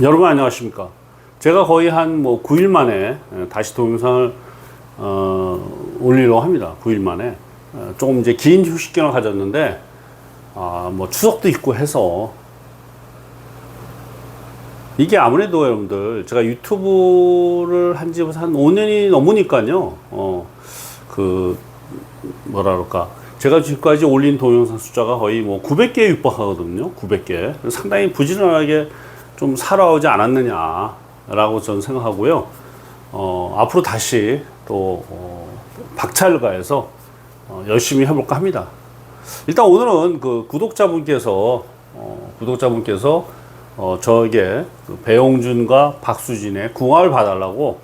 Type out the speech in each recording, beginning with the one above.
여러분 안녕하십니까. 제가 거의 한 9일 만에 다시 동영상을 올리려고 합니다. 9일 만에 조금 이제 긴 휴식 기간을 가졌는데 추석도 있고 해서 이게 아무래도 여러분들 제가 유튜브를 한 지 한 5년이 넘으니까요. 뭐라 그럴까, 제가 지금까지 올린 동영상 숫자가 거의 900개에 육박하거든요. 900개. 상당히 부지런하게 좀 살아오지 않았느냐라고 저는 생각하고요. 앞으로 다시 또 박차를 가해서 열심히 해볼까 합니다. 일단 오늘은 그 구독자분께서 저에게 그 배용준과 박수진의 궁합을 봐달라고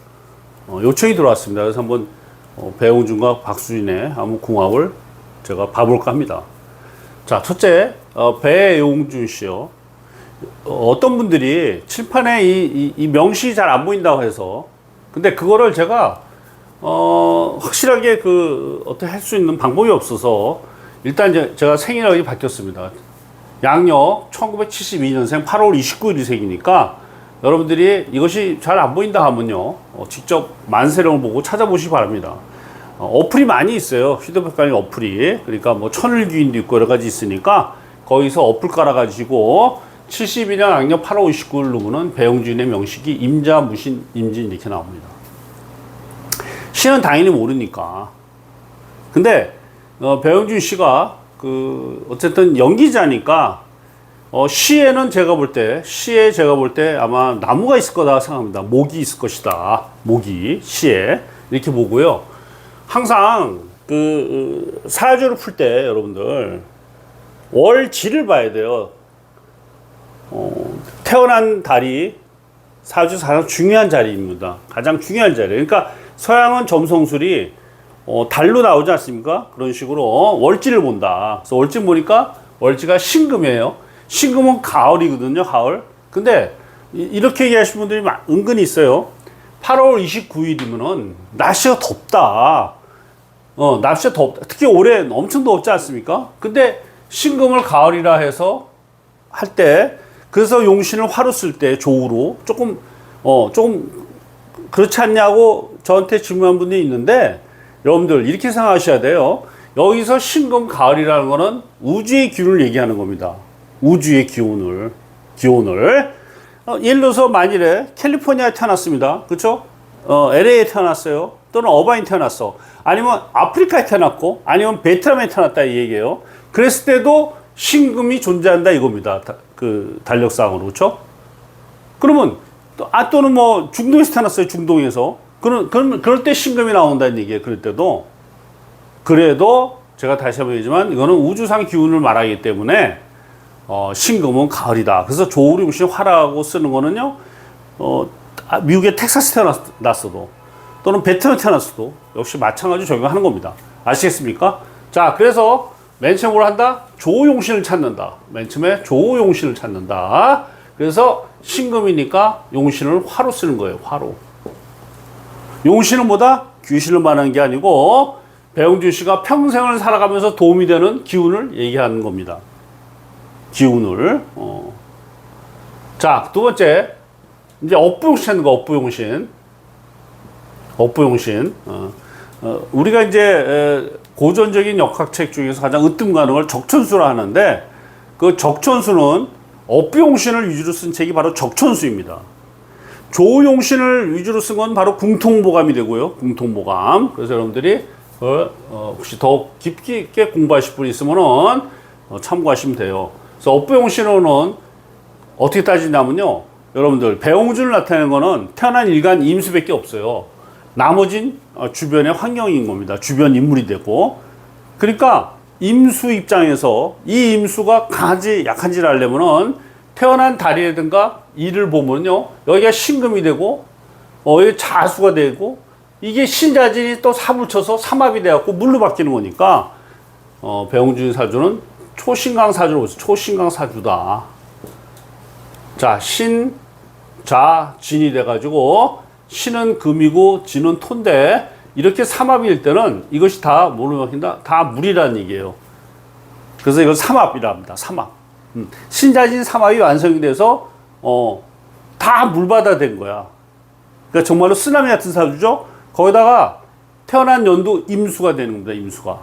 요청이 들어왔습니다. 그래서 한번 배용준과 박수진의 한번 궁합을 제가 봐볼까 합니다. 자, 첫째, 배용준 씨요. 어떤 분들이 칠판에 이 명시 잘 안 보인다고 해서, 근데 그거를 제가 확실하게 어떻게 할 수 있는 방법이 없어서 일단 이제 제가 생일이 바뀌었습니다. 양력 1972년생 8월 29일이 생이니까 여러분들이 이것이 잘 안 보인다 하면요, 직접 만세령을 보고 찾아보시기 바랍니다. 어플이 많이 있어요. 휴대폰 관련 어플이. 그러니까 천을규인도 있고 여러 가지 있으니까 거기서 어플 깔아가지고 72년 양력 8월 29일 누구는 배용준의 명식이 임자, 무신, 임진 이렇게 나옵니다. 시는 당연히 모르니까. 근데 배용준 씨가 어쨌든 연기자니까 시에 제가 볼 때 아마 나무가 있을 거다 생각합니다. 목이 있을 것이다. 목이 시에 이렇게 보고요. 항상 사주를 풀 때 여러분들 월지를 봐야 돼요. 태어난 달이 사주 가장 중요한 자리입니다. 가장 중요한 자리예요. 그러니까 서양은 점성술이 달로 나오지 않습니까? 그런 식으로 월지를 본다. 그래서 월지 보니까 월지가 신금이에요. 신금은 가을이거든요. 가을. 근데 이렇게 얘기하시는 분들이 은근히 있어요. 8월 29일이면은 날씨가 덥다. 날씨가 덥다. 특히 올해 엄청 덥지 않습니까? 근데 신금을 가을이라 해서 할 때, 그래서 용신을 화로 쓸 때 조우로 조금 그렇지 않냐고 저한테 질문한 분들이 있는데, 여러분들 이렇게 생각하셔야 돼요. 여기서 신금 가을이라는 거는 우주의 기운을 얘기하는 겁니다. 우주의 기운을. 예를 들어서 만일에 캘리포니아에 태어났습니다. 그렇죠? LA에 태어났어요. 또는 어바인 태어났어. 아니면 아프리카에 태어났고, 아니면 베트남에 태어났다 이 얘기예요. 그랬을 때도 신금이 존재한다 이겁니다. 달력상으로. 그렇죠? 그러면 또는 중동에서 태어났어요. 중동에서. 그럴 때 신금이 나온다는 얘기예요. 그럴 때도. 그래도 제가 다시 한번 얘기지만 이거는 우주상 기운을 말하기 때문에 신금은 가을이다. 그래서 조우리 용신 화라고 쓰는 거는요, 미국의 텍사스 태어났어도 또는 베트남에 태어났어도 역시 마찬가지로 적용하는 겁니다. 아시겠습니까? 자, 그래서 맨 처음에 뭘 한다? 조용신을 찾는다. 맨 처음에 조용신을 찾는다. 그래서 신금이니까 용신을 화로 쓰는 거예요. 화로. 용신은 뭐다? 귀신을 말하는 게 아니고 배용준 씨가 평생을 살아가면서 도움이 되는 기운을 얘기하는 겁니다. 기운을. 자, 두 번째, 이제 업부용신 찾는 거. 업부용신. 우리가 이제 고전적인 역학책 중에서 가장 으뜸 가는 걸 적천수라 하는데, 그 적천수는 업부용신을 위주로 쓴 책이 바로 적천수입니다. 조용신을 위주로 쓴 건 바로 궁통보감이 되고요. 궁통보감. 그래서 여러분들이 혹시 더 깊이 있게 공부하실 분이 있으면은 참고하시면 돼요. 그래서 업부용신으로는 어떻게 따지냐면요, 여러분들 배용준을 나타내는 거는 태어난 일간 임수밖에 없어요. 나머진 주변의 환경인 겁니다. 주변 인물이 되고. 그러니까 임수 입장에서 이 임수가 강한지 약한지를 알려면은 태어난 달이라든가 일을 보면요, 여기가 신금이 되고 여기 자수가 되고, 이게 신자진이 또 사불쳐서 삼합이 돼갖고 물로 바뀌는 거니까 배용준 사주는 초신강 사주로 보세요. 초신강 사주다. 자, 신, 자, 진이 돼가지고 신은 금이고 진은 토인데, 이렇게 삼합일 때는 이것이 다 뭘로 바뀐다? 다 물이라는 얘기예요. 그래서 이걸 삼합이라 합니다. 삼합. 신자진 삼합이 완성이 돼서 다 다 물바다 된 거야. 그러니까 정말로 쓰나미 같은 사주죠. 거기다가 태어난 연도 임수가 되는 겁니다. 임수가.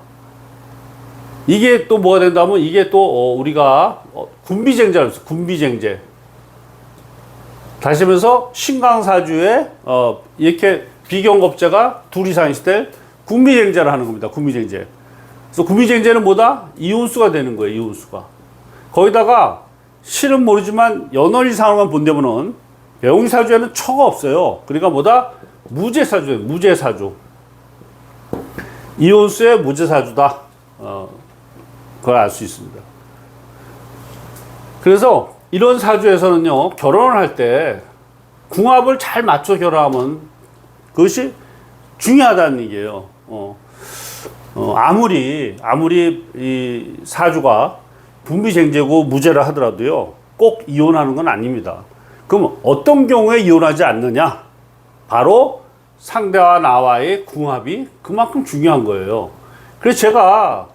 이게 또 뭐가 된다면 이게 또 우리가 군비쟁자를 했어. 군비쟁제. 다시 하면서 신강사주에 이렇게 비경겁제가 둘 이상 있을 때 군비쟁제를 하는 겁니다. 군비쟁제. 그래서 군비쟁제는 뭐다? 이혼수가 되는 거예요. 이혼수가. 거기다가 실은 모르지만 연월 이상으로만 본다면은 배용사주에는 처가 없어요. 그러니까 뭐다? 무제사주예요. 무제사주. 이혼수의 무제사주다. 그걸 알 수 있습니다. 그래서 이런 사주에서는요, 결혼을 할 때 궁합을 잘 맞춰 결혼하면 그것이 중요하다는 얘기예요. 아무리 이 사주가 분비쟁제고 무제라 하더라도요, 꼭 이혼하는 건 아닙니다. 그럼 어떤 경우에 이혼하지 않느냐? 바로 상대와 나와의 궁합이 그만큼 중요한 거예요. 그래서 제가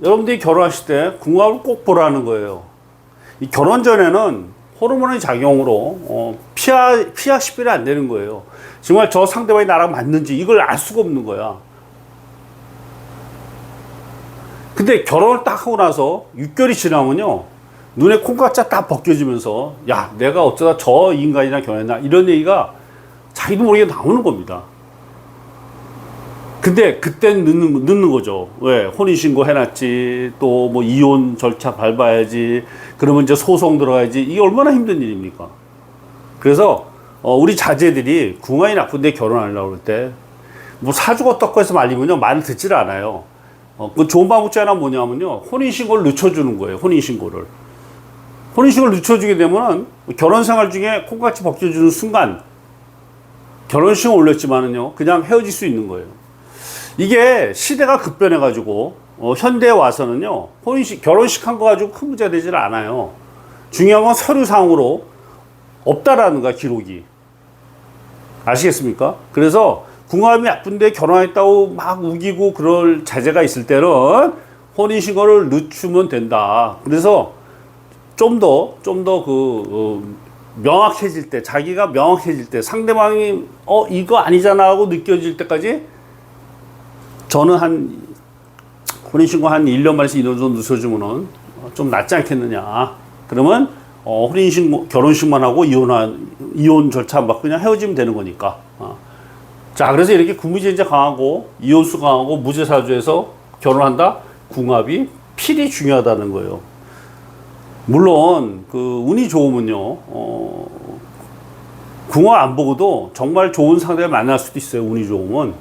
여러분들이 결혼하실 때 궁합을 꼭 보라는 거예요. 이 결혼 전에는 호르몬의 작용으로 피하식별이 안 되는 거예요. 정말 저 상대방이 나랑 맞는지 이걸 알 수가 없는 거야. 근데 결혼을 딱 하고 나서 6개월이 지나면요, 눈에 콩깍지가 딱 벗겨지면서 야, 내가 어쩌다 저 인간이랑 결혼했나 이런 얘기가 자기도 모르게 나오는 겁니다. 근데 그땐 늦는 거죠. 왜? 혼인신고 해놨지, 또 뭐 이혼 절차 밟아야지, 그러면 이제 소송 들어가야지. 이게 얼마나 힘든 일입니까? 그래서 우리 자제들이 궁합이 나쁜데 결혼하려고 그럴 때 뭐 사주가 어떻고 해서 말리면요, 말을 듣질 않아요. 그 좋은 방법 중에 하나 뭐냐면요, 혼인신고를 늦춰주는 거예요. 혼인신고를 늦춰주게 되면은 결혼 생활 중에 콩깍지 벗겨주는 순간 결혼식은 올렸지만은요, 그냥 헤어질 수 있는 거예요. 이게 시대가 급변해가지고 현대에 와서는요, 결혼식 한 거 가지고 큰 문제가 되질 않아요. 중요한 건 서류상으로 없다라는 거야, 기록이. 아시겠습니까? 그래서 궁합이 나쁜데 결혼했다고 막 우기고 그럴 자제가 있을 때는 혼인신고를 늦추면 된다. 그래서 좀 더 명확해질 때, 자기가 명확해질 때, 상대방이 이거 아니잖아 하고 느껴질 때까지, 저는 혼인신고 한 1년 만에서 2년 정도 늦춰주면은 좀 낫지 않겠느냐. 그러면 결혼식만 하고 이혼 절차 막 그냥 헤어지면 되는 거니까. 자, 그래서 이렇게 군비쟁제 강하고 이혼수 강하고 무제사주에서 결혼한다? 궁합이 필히 중요하다는 거예요. 물론 운이 좋으면요, 궁합 안 보고도 정말 좋은 상대를 만날 수도 있어요. 운이 좋으면.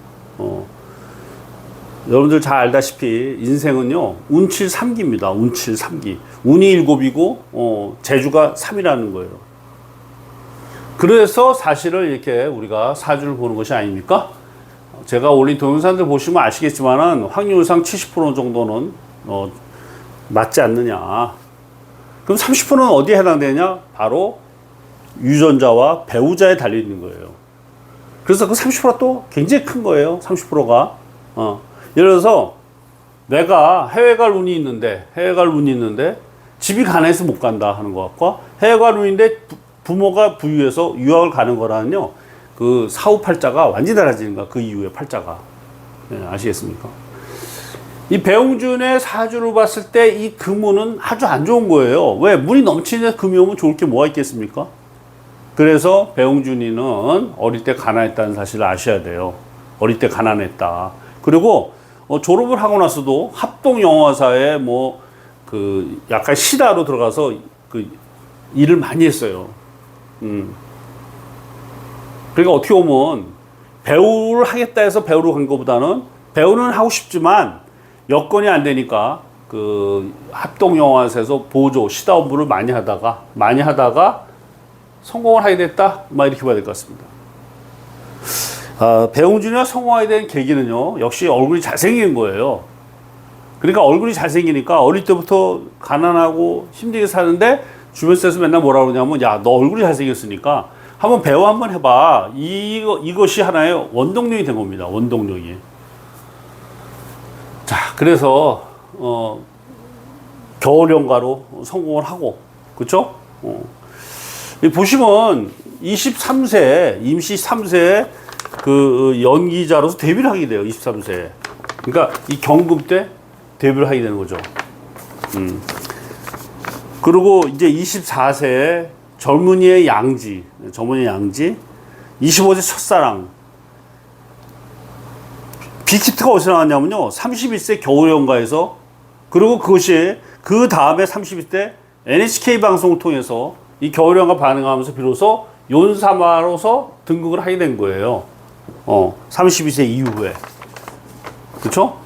여러분들 잘 알다시피 인생은요, 운칠 3기입니다. 운칠 3기. 운이 7이고 재주가 3이라는 거예요. 그래서 사실을 이렇게 우리가 사주를 보는 것이 아닙니까? 제가 올린 동영상들 보시면 아시겠지만은 확률상 70% 정도는 맞지 않느냐. 그럼 30%는 어디에 해당되냐? 바로 유전자와 배우자에 달려 있는 거예요. 그래서 그 30%도 굉장히 큰 거예요. 30%가. 예를 들어서 내가 해외 갈 운이 있는데 집이 가난해서 못 간다 하는 것 같고, 해외 갈 운인데 부모가 부유해서 유학을 가는 거라는요, 그 사후 팔자가 완전히 달라지는 거야. 그 이후에 팔자가. 네, 아시겠습니까? 이 배용준의 사주를 봤을 때 이 금운은 아주 안 좋은 거예요. 왜? 물이 넘치는 금이 오면 좋을 게 뭐가 있겠습니까? 그래서 배용준이는 어릴 때 가난했다는 사실을 아셔야 돼요. 어릴 때 가난했다. 그리고 졸업을 하고 나서도 합동영화사에 약간 시다로 들어가서 일을 많이 했어요. 그러니까 어떻게 보면 배우를 하겠다 해서 배우로 간 것보다는, 배우는 하고 싶지만 여건이 안 되니까 합동영화사에서 보조 시다 업무를 많이 하다가 성공을 하게 됐다, 이렇게 봐야 될 것 같습니다. 배용준이가 성공하게 된 계기는요, 역시 얼굴이 잘생긴 거예요. 그러니까 얼굴이 잘생기니까 어릴 때부터 가난하고 힘들게 사는데 주변에서 맨날 뭐라 그러냐면, 야, 너 얼굴이 잘생겼으니까 한번 배우 한번 해봐. 이것이 하나의 원동력이 된 겁니다. 원동력이. 자, 그래서 겨울연가로 성공을 하고, 그쵸? 보시면 23세, 임시 3세에 그 연기자로서 데뷔를 하게 돼요. 23세에. 그러니까 이 경금 때 데뷔를 하게 되는 거죠. 그리고 이제 24세에 젊은이의 양지, 25세 첫사랑. 빅히트가 어디서 나왔냐면요. 31세 겨울연가에서, 그리고 그것이 그 다음에 31세 NHK 방송을 통해서 이 겨울연가 반응하면서 비로소 연사마로서 등극을 하게 된 거예요. 32세 이후에. 그쵸?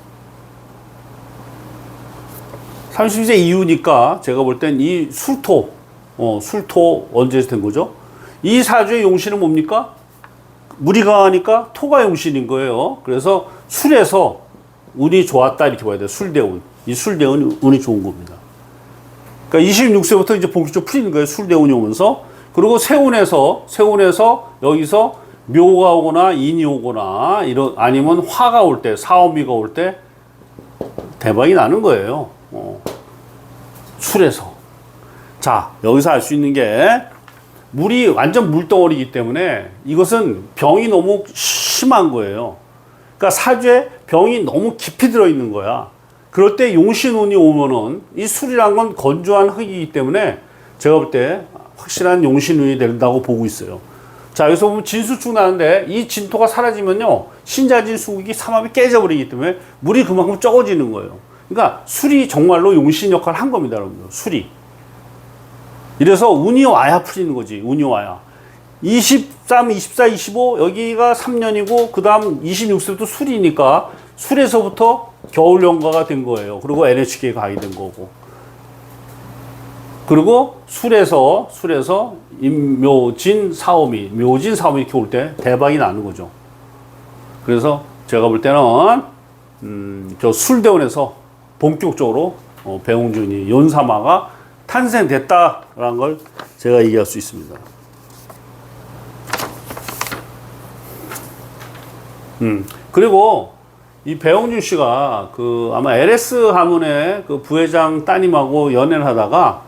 32세 이후니까 제가 볼 땐 이 술토 언제 된 거죠? 이 사주의 용신은 뭡니까? 물이 강하니까 토가 용신인 거예요. 그래서 술에서 운이 좋았다 이렇게 봐야 돼요. 술대운. 이 술대운이 운이 좋은 겁니다. 그러니까 26세부터 이제 본격적으로 풀리는 거예요. 술대운이 오면서. 그리고 세운에서 여기서 묘가 오거나 인이 오거나 아니면 화가 올 때, 사오미가 올 때 대박이 나는 거예요. 술에서. 자, 여기서 알 수 있는 게 물이 완전 물덩어리이기 때문에 이것은 병이 너무 심한 거예요. 그러니까 사주에 병이 너무 깊이 들어있는 거야. 그럴 때 용신운이 오면은 이 술이란 건 건조한 흙이기 때문에 제가 볼 때 확실한 용신운이 된다고 보고 있어요. 자, 여기서 보면 진수축 나는데 이 진토가 사라지면요. 신자진 수국이 삼합이 깨져버리기 때문에 물이 그만큼 적어지는 거예요. 그러니까 술이 정말로 용신 역할을 한 겁니다, 여러분들. 술이. 이래서 운이 와야 풀리는 거지. 운이 와야. 23, 24, 25 여기가 3년이고 그 다음 26세부터 술이니까 술에서부터 겨울연가가 된 거예요. 그리고 NHK에 가게 된 거고. 그리고 술에서 임묘진 사오미 이렇게 올 때 대박이 나는 거죠. 그래서 제가 볼 때는 저 술대원에서 본격적으로 배용준이 연사마가 탄생됐다라는 걸 제가 얘기할 수 있습니다. 그리고 이 배용준 씨가 그 아마 LS 하문의 그 부회장 따님하고 연애를 하다가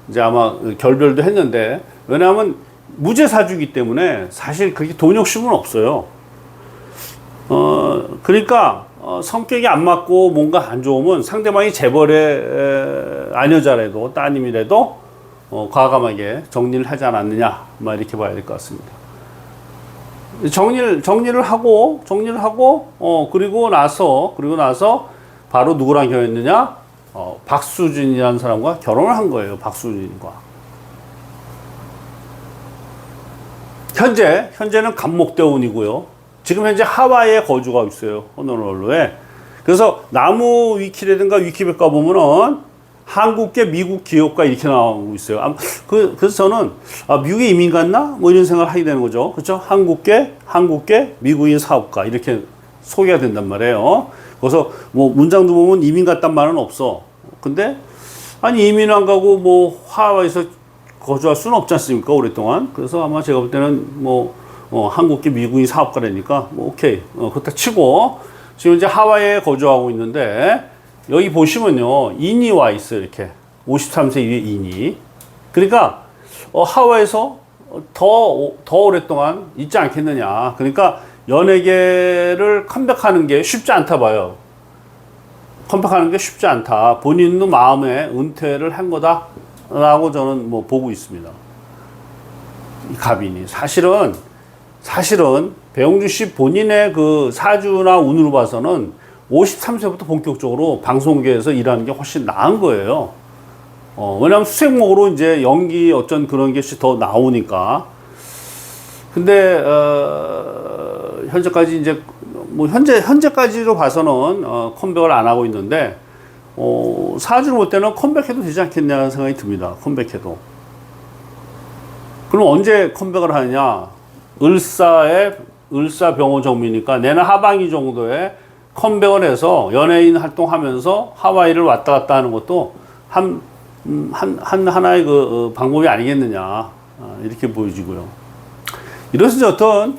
이제 아마 결별도 했는데, 왜냐하면 무죄사주기 때문에 사실 그렇게 돈 욕심은 없어요. 그러니까 성격이 안 맞고 뭔가 안 좋으면 상대방이 재벌의 아녀자라도 따님이라도 과감하게 정리를 하지 않았느냐, 막 이렇게 봐야 될 것 같습니다. 정리를 하고 그리고 나서 바로 누구랑 결혼했느냐? 박수진이라는 사람과 결혼을 한 거예요. 박수진과. 현재는 갑목대운이고요. 지금 현재 하와이에 거주하고 있어요. 호놀룰루에. 그래서 나무 위키라든가 위키백과 보면은 한국계 미국 기업가 이렇게 나오고 있어요. 그래서 저는 미국에 이민 갔나? 뭐 이런 생각을 하게 되는 거죠. 그렇죠? 한국계 미국인 사업가 이렇게 소개가 된단 말이에요. 그래서 뭐 문장도 보면 이민 갔단 말은 없어. 근데 아니 이민 안 가고 뭐 하와이에서 거주할 수는 없지 않습니까? 오랫동안. 그래서 아마 제가 볼 때는 뭐 한국계 미국인 사업가라니까 뭐 오케이 그렇다 치고 지금 이제 하와이에 거주하고 있는데, 여기 보시면요 인이 와 있어요. 이렇게 53세 이후에 인이. 그러니까 하와이에서 더 오랫동안 있지 않겠느냐. 그러니까 연예계를 컴백하는 게 쉽지 않다 봐요. 컴백하는 게 쉽지 않다. 본인도 마음에 은퇴를 한 거다라고 저는 뭐 보고 있습니다. 이 갑인이 사실은 배용준 씨 본인의 그 사주나 운으로 봐서는 53세부터 본격적으로 방송계에서 일하는 게 훨씬 나은 거예요. 왜냐하면 수색목으로 이제 연기 어쩐 그런 것이 더 나오니까. 근데 현재까지 이제 뭐 현재까지로 봐서는 컴백을 안 하고 있는데, 사주를 볼 때는 컴백해도 되지 않겠냐는 생각이 듭니다. 컴백해도. 그럼 언제 컴백을 하느냐? 을사병호 정미니까 내년 하반기 정도에 컴백을 해서 연예인 활동하면서 하와이를 왔다 갔다 하는 것도 하나의 그 방법이 아니겠느냐, 이렇게 보여지고요. 이래서 어떤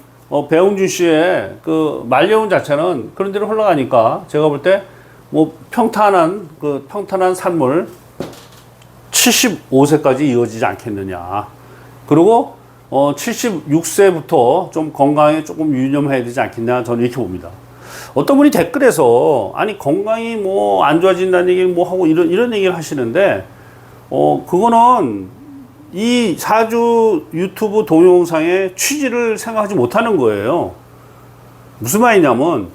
배용준 씨의 그 말려운 자체는 그런 데로 흘러가니까 제가 볼 때 뭐 평탄한 삶을 75세까지 이어지지 않겠느냐. 그리고 76세부터 좀 건강에 조금 유념해야 되지 않겠냐, 저는 이렇게 봅니다. 어떤 분이 댓글에서, 아니, 건강이 뭐 안 좋아진다는 얘기를 뭐 하고 이런 얘기를 하시는데, 그거는 이 사주 유튜브 동영상의 취지를 생각하지 못하는 거예요. 무슨 말이냐면,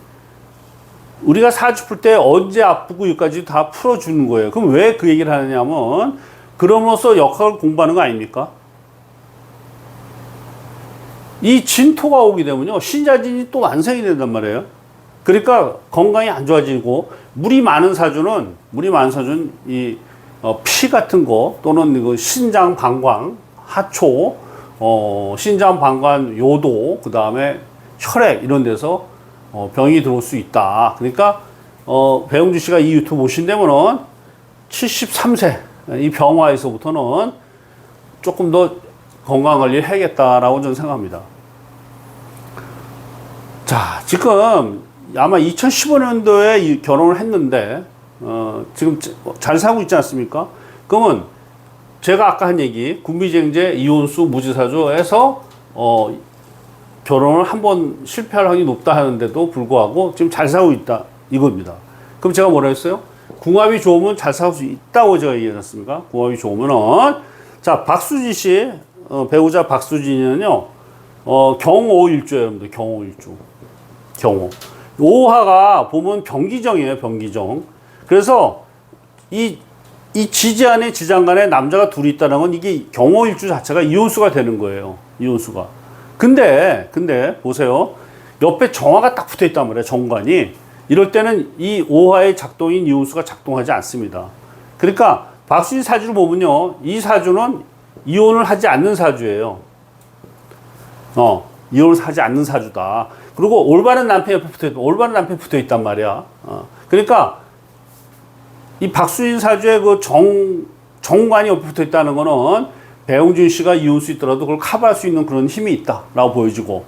우리가 사주 풀 때 언제 아프고 여기까지 다 풀어주는 거예요. 그럼 왜 그 얘기를 하느냐면, 그럼으로써 역학을 공부하는 거 아닙니까? 이 진토가 오게 되면요, 신자진이 또 완성이 된단 말이에요. 그러니까 건강이 안 좋아지고, 물이 많은 사주는 이 피 같은 거 또는 그 신장 방광, 하초, 신장 방광 요도, 그 다음에 혈액 이런 데서 병이 들어올 수 있다. 그러니까 배용주 씨가 이 유튜브 보신다면은 73세 이 병화에서부터는 조금 더 건강 관리를 해야겠다라고 저는 생각합니다. 자, 지금 아마 2015년도에 결혼을 했는데 지금 잘 살고 있지 않습니까? 그러면 제가 아까 한 얘기 군비쟁제 이혼수 무지사주에서 결혼을 한번 실패할 확률이 높다 하는데도 불구하고 지금 잘 살고 있다 이겁니다. 그럼 제가 뭐라 했어요? 궁합이 좋으면 잘 살 수 있다고 제가 얘기해 놨습니까? 궁합이 좋으면은 자, 박수진 씨 배우자 박수진은요 경오일주예요, 여러분들. 경오일주. 경오. 오화가 보면 병기정이에요, 병기정. 그래서 이 지지안에 지장간에 남자가 둘이 있다는 건 이게 경오일주 자체가 이혼수가 되는 거예요. 이혼수가. 근데 보세요. 옆에 정화가 딱 붙어 있단 말이에요, 정관이. 이럴 때는 이 오화의 작동인 이혼수가 작동하지 않습니다. 그러니까 박수진 사주를 보면요, 이 사주는 이혼을 하지 않는 사주예요. 이혼을 하지 않는 사주다. 그리고 올바른 남편 옆에 올바른 남편 붙어 있단 말이야. 그러니까 이 박수진 사주의 그 정관이 옆에 붙어 있다는 거는 배용준 씨가 이혼 수 있더라도 그걸 커버할 수 있는 그런 힘이 있다라고 보여지고,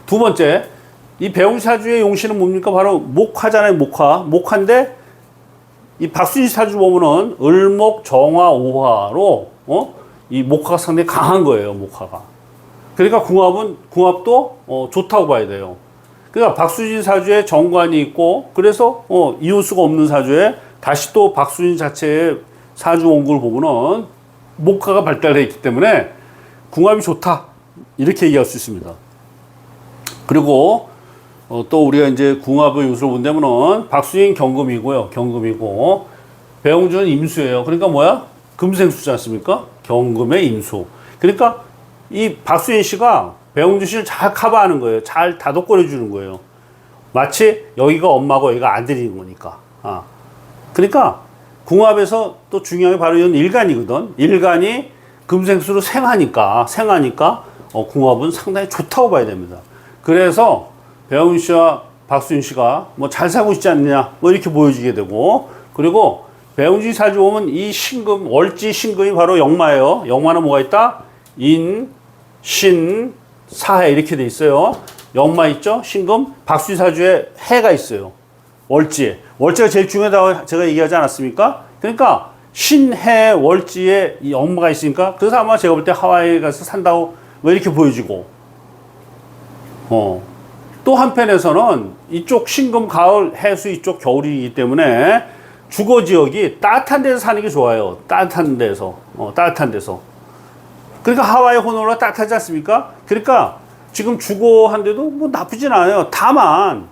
두 번째, 이 배용준 사주의 용신은 뭡니까? 바로 목화잖아요, 목화인데 이 박수진 사주 보면은 을목, 정화, 오화로 이 목화가 상당히 강한 거예요, 목화가. 그러니까 궁합도 좋다고 봐야 돼요. 그러니까 박수진 사주에 정관이 있고, 그래서 이혼수가 없는 사주에 다시 또 박수진 자체의 사주 원구를 보면은 목화가 발달되어 있기 때문에 궁합이 좋다 이렇게 얘기할 수 있습니다. 그리고 또 우리가 이제 궁합의 요소를 본다면은 박수진 경금이고요, 경금이고 배용준은 임수예요. 그러니까 뭐야? 금생수지 않습니까? 경금의 임수. 그러니까 이 박수진 씨가 배용준 씨를 잘 커버하는 거예요. 잘 다독거려 주는 거예요. 마치 여기가 엄마고 여기가 아들인 거니까. 그러니까 궁합에서 또 중요한 게 바로 이건 일간이거든. 일간이 금생수로 생하니까 궁합은 상당히 좋다고 봐야 됩니다. 그래서 배용준 씨와 박수진 씨가 뭐 잘 살고 있지 않느냐 뭐 이렇게 보여지게 되고, 그리고 배용준 사주 보면 이 신금, 월지 신금이 바로 역마예요. 역마는 뭐가 있다? 인, 신, 사해 이렇게 돼 있어요. 역마 있죠? 신금. 박수진 사주에 해가 있어요. 월지에. 월지가 제일 중요하다고 제가 얘기하지 않았습니까? 그러니까 신해 월지에 이 역마가 있으니까, 그래서 아마 제가 볼 때 하와이에 가서 산다고 왜 이렇게 보여지고, 또 한편에서는 이쪽 신금 가을, 해수 이쪽 겨울이기 때문에 주거 지역이 따뜻한 데서 사는 게 좋아요. 따뜻한 데서. 그러니까 하와이 호놀루가 따뜻하지 않습니까? 그러니까 지금 주거한데도 뭐 나쁘진 않아요. 다만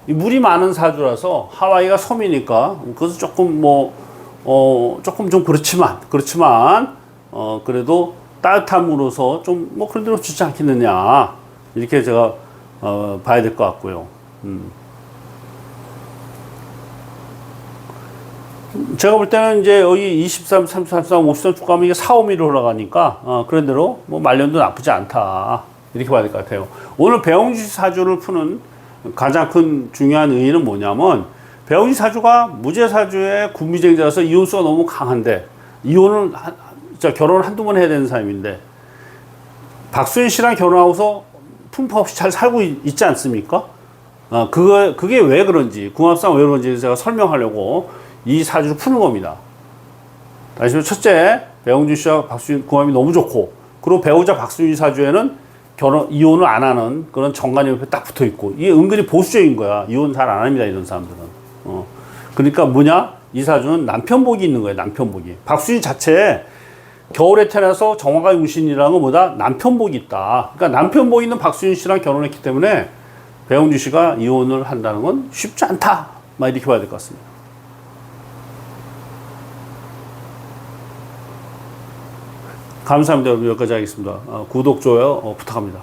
물이 많은 사주라서 하와이가 섬이니까 그래서 조금 조금 좀 그렇지만 그래도 따뜻함으로써 좀 뭐 그런 대로 좋지 않겠느냐 이렇게 제가 봐야 될 것 같고요. 제가 볼 때는 이제 여기 23, 33, 53 축가하면 이게 4, 5mm 올라가니까 그런 대로 뭐 말년도 나쁘지 않다 이렇게 봐야 될 것 같아요. 오늘 배용지 사주를 푸는 가장 큰 중요한 의의는 뭐냐면, 배용지 사주가 무죄사주의 군비쟁자라서 이혼수가 너무 강한데, 이혼을 결혼을 한두 번 해야 되는 사람인데 박수진 씨랑 결혼하고서 풍파 없이 잘 살고 있지 않습니까? 그게 왜 그런지, 궁합상 왜 그런지 제가 설명하려고 이 사주를 푸는 겁니다. 다시 첫째, 배용준 씨와 박수진 궁합이 너무 좋고, 그리고 배우자 박수진 사주에는 이혼을 안 하는 그런 정관이 옆에 딱 붙어 있고, 이게 은근히 보수적인 거야. 이혼 잘 안 합니다, 이런 사람들은. 그러니까 뭐냐? 이 사주는 남편복이 있는 거예요, 남편복이. 박수진 자체에 겨울에 태어나서 정화가 용신이라는 것보다 남편복이 있다. 그러니까 남편복 있는 박수진 씨랑 결혼했기 때문에 배용준 씨가 이혼을 한다는 건 쉽지 않다. 막 이렇게 봐야 될 것 같습니다. 감사합니다. 여러분 여기까지 하겠습니다. 구독, 좋아요 부탁합니다.